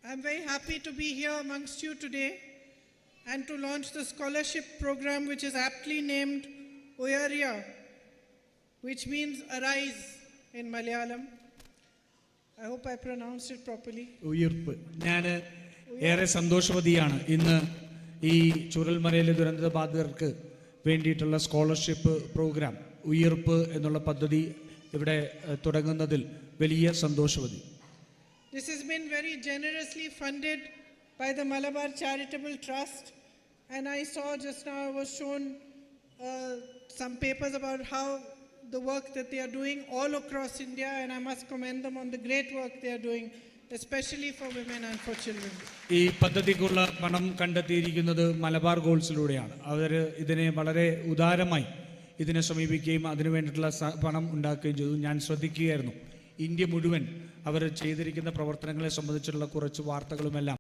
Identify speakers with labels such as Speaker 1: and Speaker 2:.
Speaker 1: I'm very happy to be here amongst you today and to launch the scholarship program which is aptly named Uyariya, which means arise in Malayalam. I hope I pronounced it properly.
Speaker 2: ഉയർപ്പ്. ഞാൻ ഏറെ സന്തോഷവതിയാണ് ഇന്ന് ഈ ചുരൽമലയിലെ ദുരന്തബാധിതർക്ക് വേണ്ടിയിട്ടുള്ള scholarship programme ഉയർപ്പ് എന്നുള്ള പദ്ധതി ഇവിടെ തുടങ്ങുന്നതിൽ വലിയ സന്തോഷവതി.
Speaker 1: This has been very generously funded by the Malabar Charitable Trust, and I saw just now I was shown some papers about how the work that they are doing all across India, and I must commend them on the great work they are doing, especially for women and for children.
Speaker 2: ഈ പദ്ധതിക്കുള്ള പണം കണ്ടെത്തിയിരിക്കുന്നത് മലബാർ ഗോൾസിലൂടെയാണ്. അവർ ഇതിനെ വളരെ ഉദാരമായി ഇതിനെ സമീപിക്കുകയും അതിനു വേണ്ടിയിട്ടുള്ള പണം ഉണ്ടാക്കുകയും ചെയ്തു. ഞാൻ ശ്രദ്ധിക്കുകയായിരുന്നു ഇന്ത്യ മുഴുവൻ അവർ ചെയ്തിരിക്കുന്ന പ്രവർത്തനങ്ങളെ സംബന്ധിച്ചുള്ള കുറച്ച് വാർത്തകളുമെല്ലാം